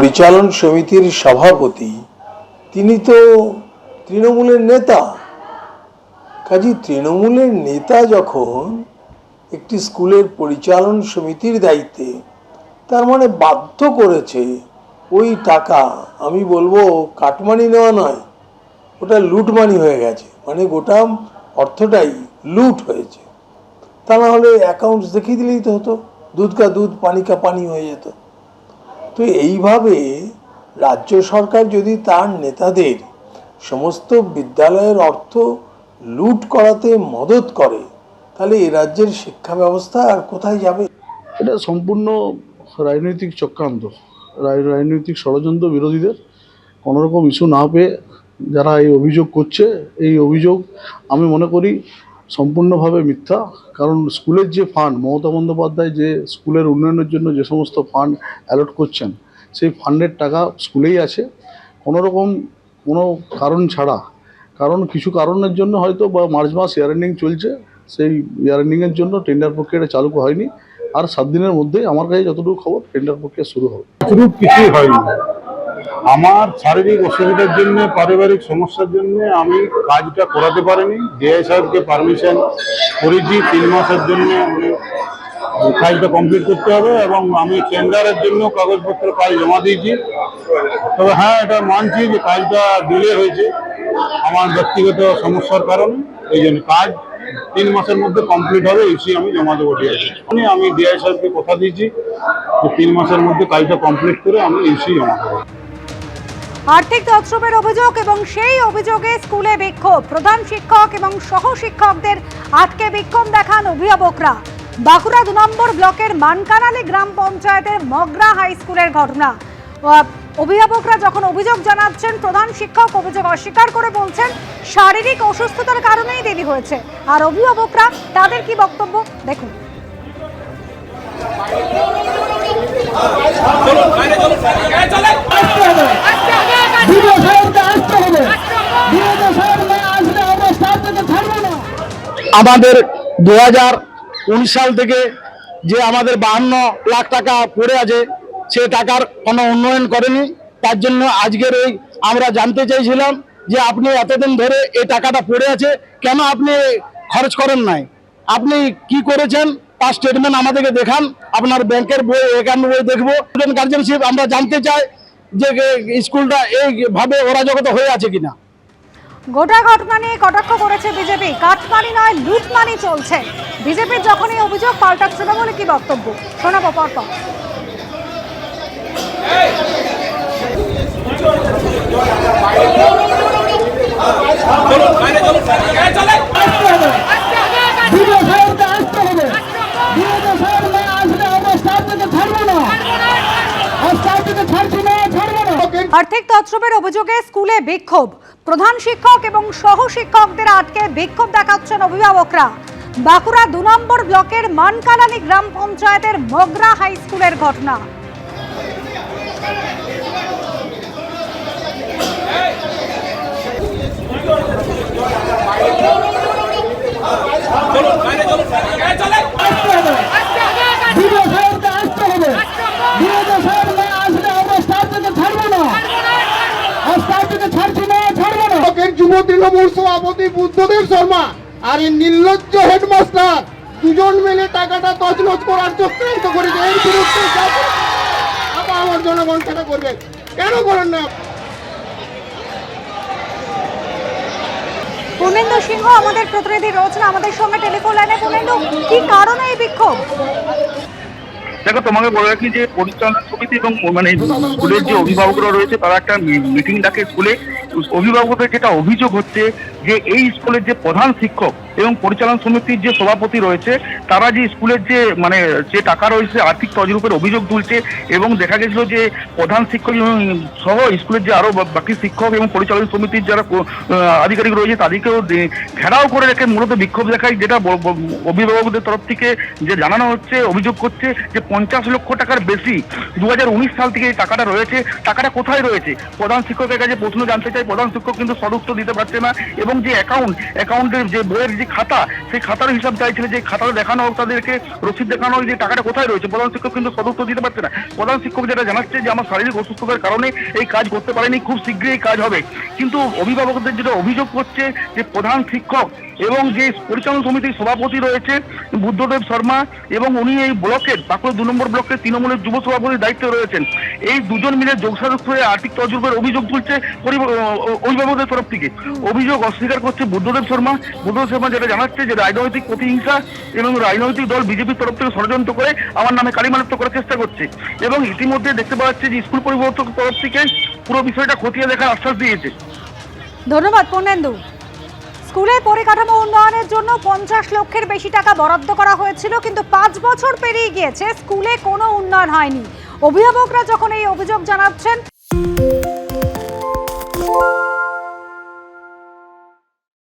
পরিচালন সমিতির সভাপতি তিনি তো তৃণমূলের নেতা। কাজী তৃণমূলের নেতা যখন একটি স্কুলের পরিচালন সমিতির দায়িত্বে, তার মানে বাধ্য করেছে ওই টাকা, আমি বলবো কাটমানি নেওয়া নয়, ওটা লুটমানি হয়ে গেছে, মানে গোটা অর্থটাই লুট হয়েছে। তা না হলে অ্যাকাউন্টস দেখিয়ে দিলেই তো হতো, দুধ কা দুধ পানি কা পানি হয়ে যেত। তো এইভাবে রাজ্য সরকার যদি তার নেতাদের সমস্ত বিদ্যালয়ের অর্থ লুট করাতে মদত করে, তাহলে এ রাজ্যের শিক্ষা ব্যবস্থা আর কোথায় যাবে? এটা সম্পূর্ণ রাজনৈতিক চক্রান্ত, রাজনৈতিক ষড়যন্ত্র। বিরোধীদের কোনোরকম ইস্যু না পেয়ে যারা এই অভিযোগ করছে, এই অভিযোগ আমি মনে করি সম্পূর্ণভাবে মিথ্যা। কারণ স্কুলের যে ফান্ড, মমতা বন্দ্যোপাধ্যায় যে স্কুলের উন্নয়নের জন্য যে সমস্ত ফান্ড অ্যালট করছেন, সেই ফান্ডের টাকা স্কুলেই আছে, কোনোরকম কোনো কারণ ছাড়া। কারণ কিছু কারণের জন্য হয়তো বা মার্চ মাস ইয়ার এন্ডিং চলছে, সেই ইয়ার এন্ডিংয়ের জন্য টেন্ডার প্রক্রিয়াটা চালু হয়নি। আর 7 দিনের মধ্যে আমার কাছে যতটুকু খবর টেন্ডার প্রক্রিয়া শুরু হবে। কিছুই হয়নি। আমার শারীরিক অসুবিধার জন্য, পারিবারিক সমস্যার জন্য আমি কাজটা করাতে পারিনি। ডিআই সাহেবকে পারমিশন করেছি 3 মাসের জন্য কাজটা কমপ্লিট করতে হবে, এবং আমি টেন্ডারের জন্য কাগজপত্র কাজ জমা দিয়েছি। তবে হ্যাঁ, এটা মানছি যে কাজটা ডিলে হয়েছে আমার ব্যক্তিগত সমস্যার কারণে। এই জন্য কাজ 3 মাসের মধ্যে কমপ্লিট হবে, ইসি আমি জমা দেবো ডিআই। আমি ডিআই সাহেবকে কথা দিয়েছি যে 3 মাসের মধ্যে কাজটা কমপ্লিট করে আমি ইসি জমা দেবো। আর্থিক তছরুপের অভিযোগ এবং সেই অভিযোগে স্কুলে বিক্ষোভ, প্রধান শিক্ষক এবং সহ শিক্ষকদের আটকে বিক্ষোভ দেখান অভিভাবকরা। বাঁকুড়া 2 নম্বর ব্লকের মানকানালি গ্রাম পঞ্চায়েতের মগরা হাই স্কুলের ঘটনা। অভিভাবকরা যখন অভিযোগ জানাচ্ছেন, প্রধান শিক্ষক অভিযোগ অস্বীকার করে বলছেন শারীরিক অসুস্থতার কারণেই দেরি হয়েছে। আর অভিভাবকরা তাদের কি বক্তব্য দেখুন। আমাদের 2019 সাল থেকে যে আমাদের 52 লাখ টাকা পড়ে আছে, সে টাকার কোনো উন্নয়ন করেনি। তার জন্য আজকের এই আমরা জানতে চাইছিলাম যে আপনি এতদিন ধরে এই টাকাটা পড়ে আছে, কেন আপনি খরচ করেন নাই? আপনি কি করেছেন তার স্টেটমেন্ট আমাদেরকে দেখান। আপনার ব্যাংকের বই, অ্যাকাউন্ট বই দেখবো। স্টুডেন্ট গার্জেনশিপ আমরা জানতে চাই যে স্কুলটা এইভাবে অরাজকতা হয়ে আছে কিনা। গোটা ঘটনা নিয়ে কটাক্ষ করেছে বিজেপি। কাটমানি নয়, লুটমানি চলছে। বিজেপির যখনই অভিযোগ, পাল্টা তৃণমূলের কি বক্তব্য শোনাবো পরপর। আর্থিক তছরুপের অভিযোগে স্কুলে বিক্ষোভ, প্রধান শিক্ষক এবং সহ শিক্ষকদের আটকে বিক্ষোভ দেখাচ্ছেন অভিভাবকরা। বাঁকুড়া 2 নম্বর ব্লকের মানকানালি গ্রাম পঞ্চায়েতের মগরা হাই স্কুলের ঘটনা। যুব তৃণমূল সভাপতি বুদ্ধদেব শর্মা আর এই নির্লজ্জ হেডমাস্টার দুজন মিলে টাকাটা তছনছ করার চক্রান্ত করেছে। এর বিরুদ্ধে আমার জনগণ সেটা করবেন, কেন করেন না? পূর্ণেন্দু সিংহ আমাদের প্রতিনিধি রয়েছেন আমাদের সঙ্গে টেলিফোন লাইনে। পূর্ণেন্দু, কি কারণে এই বিক্ষোভ? দেখো, তোমাকে বলে রাখি যে পরিচালনা সমিতি এবং মানে স্কুলের যে অভিভাবকরা রয়েছে তারা একটা মিটিং ডাকে স্কুলে। অভিভাবকদের যেটা অভিযোগ হচ্ছে যে এই স্কুলের যে প্রধান শিক্ষক এবং পরিচালনা সমিতির যে সভাপতি রয়েছে, তারা যে স্কুলের যে মানে যে টাকা রয়েছে আর্থিক তছরূপের অভিযোগ তুলছে। এবং দেখা গেছিল যে প্রধান শিক্ষক সহ স্কুলের যে আরো বাকি শিক্ষক এবং পরিচালনা সমিতির যারা আধিকারিক রয়েছে তাদেরকেও ঘেরাও করে রেখে মূলত বিক্ষোভ দেখায়। যেটা অভিভাবকদের তরফ থেকে যে জানানো হচ্ছে, অভিযোগ করছে যে 50 লক্ষ টাকার বেশি 2019 সাল থেকে এই টাকাটা রয়েছে। টাকাটা কোথায় রয়েছে? প্রধান শিক্ষকের কাছে প্রশ্ন জানতে চাই, প্রধান শিক্ষক কিন্তু সদুত্তর দিতে পারছে না। এবং এবং যে অ্যাকাউন্টের যে বইয়ের যে খাতা, সেই খাতার হিসাব চাইছিল, যে খাতাটা দেখানো হোক, তাদেরকে রসিদ দেখানো হোক যে টাকাটা কোথায় রয়েছে। প্রধান শিক্ষক কিন্তু সদুত্তর দিতে পারছে না। প্রধান শিক্ষক যেটা জানাচ্ছে যে আমার শারীরিক অসুস্থতার কারণে এই কাজ করতে পারেনি, খুব শীঘ্রই কাজ হবে। কিন্তু অভিভাবকদের যেটা অভিযোগ করছে যে প্রধান শিক্ষক এবং যে পরিচালনা সমিতির সভাপতি রয়েছে বুদ্ধদেব শর্মা, এবং উনি এই ব্লকের বাঁকুড়া 2 নম্বর ব্লকের তৃণমূলের যুব সভাপতির দায়িত্বে রয়েছেন, এই দুজন মিলে যোগসাজশ হয়ে আর্থিক তহজুবের অভিযোগ তুলছে অভিভাবকদের তরফ থেকে। অভিযোগ অস্বীকার করছে বুদ্ধদেব শর্মা। বুদ্ধদেব শর্মা যেটা জানাচ্ছে যে রাজনৈতিক প্রতিহিংসা এবং রাজনৈতিক দল বিজেপির তরফ থেকে ষড়যন্ত্র করে আমার নামে কালিমালিপ্ত করার চেষ্টা করছে, এবং ইতিমধ্যে দেখতে পাওয়া যাচ্ছে যে স্কুল পরিবর্তক তরফ থেকে পুরো বিষয়টা খতিয়ে দেখার আশ্বাস দিয়েছে। ধন্যবাদ পূর্ণেন্দু। স্কুলের পরিকাঠামো উন্নয়নের জন্য 50 লক্ষের বেশি টাকা বরাদ্দ করা হয়েছিল, কিন্তু 5 বছর পেরিয়ে গিয়েছে, স্কুলে কোনো উন্নয়ন হয়নি। অভিভাবকরা যখন এই অভিযোগ জানাচ্ছেন,